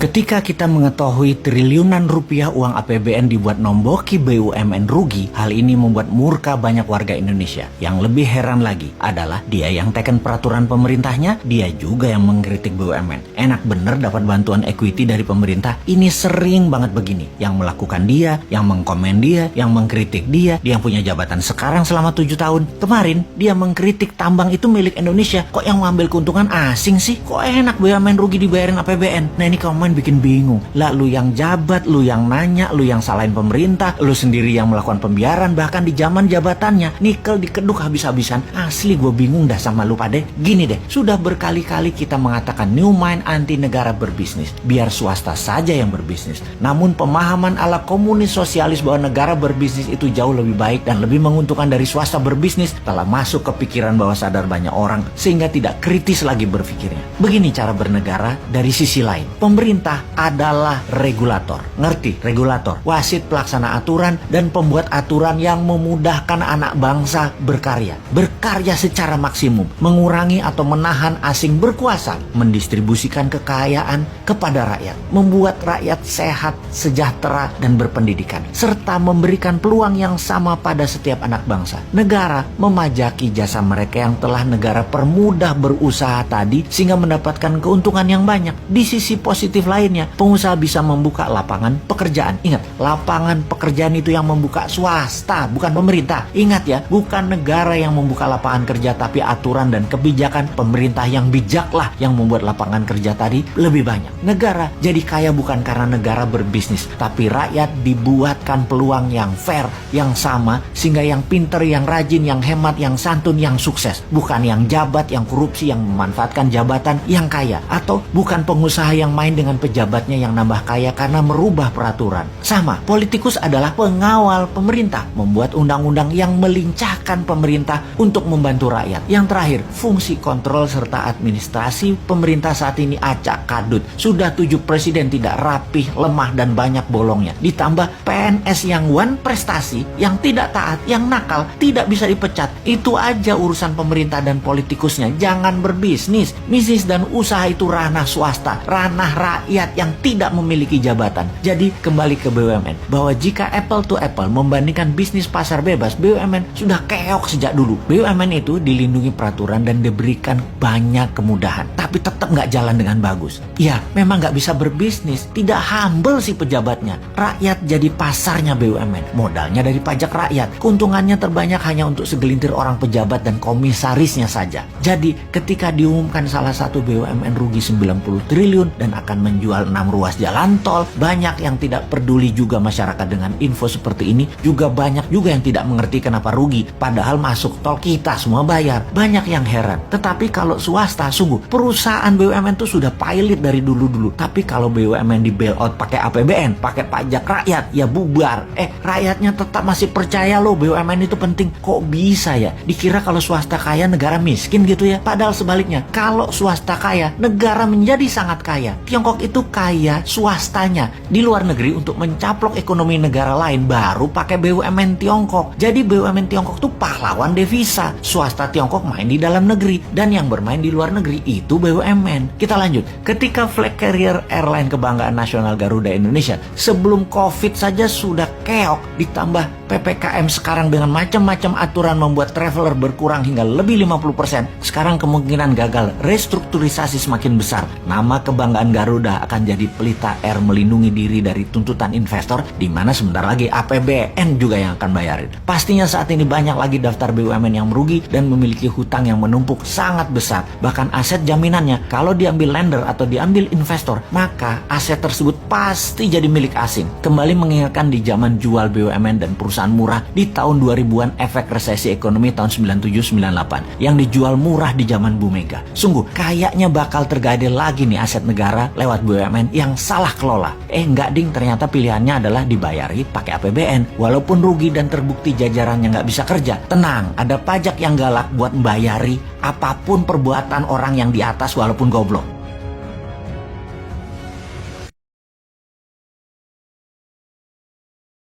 Ketika kita mengetahui triliunan rupiah uang APBN dibuat nomboki BUMN rugi, hal ini membuat murka banyak warga Indonesia. Yang lebih heran lagi adalah dia yang teken peraturan pemerintahnya, dia juga yang mengkritik BUMN. Enak bener dapat bantuan equity dari pemerintah. Ini sering banget begini. Yang melakukan dia, yang mengkomen dia, yang mengkritik dia yang punya jabatan sekarang selama 7 tahun. Kemarin dia mengkritik tambang itu milik Indonesia. Kok yang mengambil keuntungan asing sih? Kok enak BUMN rugi dibayarin APBN? Nah ini komen bikin bingung. Lah lu yang jabat, lu yang nanya, lu yang salahin pemerintah, lu sendiri yang melakukan pembiaran, bahkan di zaman jabatannya nikel dikeduk habis-habisan. Asli gue bingung dah sama lu pade. Gini deh, sudah berkali-kali kita mengatakan new mind anti negara berbisnis, biar swasta saja yang berbisnis. Namun pemahaman ala komunis sosialis bahwa negara berbisnis itu jauh lebih baik dan lebih menguntungkan dari swasta berbisnis telah masuk ke pikiran bawah sadar banyak orang, sehingga tidak kritis lagi berpikirnya. Begini cara bernegara dari sisi lain. Pemerintah adalah regulator. Ngerti? Regulator, wasit pelaksana aturan dan pembuat aturan yang memudahkan anak bangsa berkarya. Berkarya secara maksimum, mengurangi atau menahan asing berkuasa, mendistribusikan kekayaan kepada rakyat, membuat rakyat sehat, sejahtera, dan berpendidikan, serta memberikan peluang yang sama pada setiap anak bangsa. Negara memajaki jasa mereka yang telah negara permudah berusaha tadi sehingga mendapatkan keuntungan yang banyak. Di sisi positif lainnya, pengusaha bisa membuka lapangan pekerjaan. Ingat, lapangan pekerjaan itu yang membuka swasta, bukan pemerintah. Ingat ya, bukan negara yang membuka lapangan kerja, tapi aturan dan kebijakan pemerintah yang bijaklah yang membuat lapangan kerja tadi lebih banyak. Negara jadi kaya bukan karena negara berbisnis, tapi rakyat dibuatkan peluang yang fair, yang sama, sehingga yang pinter, yang rajin, yang hemat, yang santun, yang sukses. Bukan yang jabat, yang korupsi, yang memanfaatkan jabatan, yang kaya. Atau bukan pengusaha yang main dengan pejabatnya yang nambah kaya karena merubah peraturan. Sama, politikus adalah pengawal pemerintah, membuat undang-undang yang melincahkan pemerintah untuk membantu rakyat. Yang terakhir, fungsi kontrol serta administrasi pemerintah saat ini acak kadut. Sudah 7 presiden tidak rapih, lemah, dan banyak bolongnya. Ditambah PNS yang one prestasi, yang tidak taat, yang nakal, tidak bisa dipecat. Itu aja urusan pemerintah dan politikusnya. Jangan berbisnis. Bisnis dan usaha itu ranah swasta, ranah rakyat yang tidak memiliki jabatan. Jadi kembali ke BUMN, bahwa jika apple to apple membandingkan bisnis pasar bebas, BUMN sudah keok sejak dulu. BUMN itu dilindungi peraturan dan diberikan banyak kemudahan, tapi tetap nggak jalan dengan bagus. Ya, memang nggak bisa berbisnis, tidak humble si pejabatnya. Rakyat jadi pasarnya BUMN, modalnya dari pajak rakyat. Keuntungannya terbanyak hanya untuk segelintir orang pejabat dan komisarisnya saja. Jadi ketika diumumkan salah satu BUMN rugi 90 triliun dan akan menjual 6 ruas jalan tol, banyak yang tidak peduli juga masyarakat dengan info seperti ini. Juga banyak juga yang tidak mengerti kenapa rugi, padahal masuk tol kita semua bayar. Banyak yang heran. Tetapi kalau swasta, sungguh perusahaan BUMN itu sudah pilot dari dulu-dulu. Tapi kalau BUMN di bailout pakai APBN, pakai pajak rakyat, ya bubar. Rakyatnya tetap masih percaya loh BUMN itu penting. Kok bisa ya? Dikira kalau swasta kaya negara miskin gitu ya. Padahal sebaliknya, kalau swasta kaya, negara menjadi sangat kaya. Tiongkok itu kaya swastanya. Di luar negeri untuk mencaplok ekonomi negara lain baru pakai BUMN Tiongkok. Jadi BUMN Tiongkok tuh pahlawan devisa. Swasta Tiongkok main di dalam negeri, dan yang bermain di luar negeri itu BUMN. Kita lanjut. Ketika flag carrier airline kebanggaan nasional Garuda Indonesia sebelum COVID saja sudah keok, ditambah PPKM sekarang dengan macam-macam aturan membuat traveler berkurang hingga lebih 50%. Sekarang kemungkinan gagal restrukturisasi semakin besar. Nama kebanggaan Garuda akan jadi Pelita Air melindungi diri dari tuntutan investor, di mana sebentar lagi APBN juga yang akan bayarin. Pastinya saat ini banyak lagi daftar BUMN yang merugi dan memiliki hutang yang menumpuk sangat besar. Bahkan aset jaminannya kalau diambil lender atau diambil investor, maka aset tersebut pasti jadi milik asing. Kembali mengingatkan di zaman jual BUMN dan perusahaan murah di tahun 2000-an, efek resesi ekonomi tahun 97-98 yang dijual murah di zaman Bu Mega. Sungguh kayaknya bakal tergadai lagi nih aset negara lewat BUMN yang salah kelola. Enggak ding, ternyata pilihannya adalah dibayari pakai APBN walaupun rugi dan terbukti jajarannya nggak bisa kerja. Tenang, ada pajak yang galak buat membayari apapun perbuatan orang yang di atas walaupun goblok.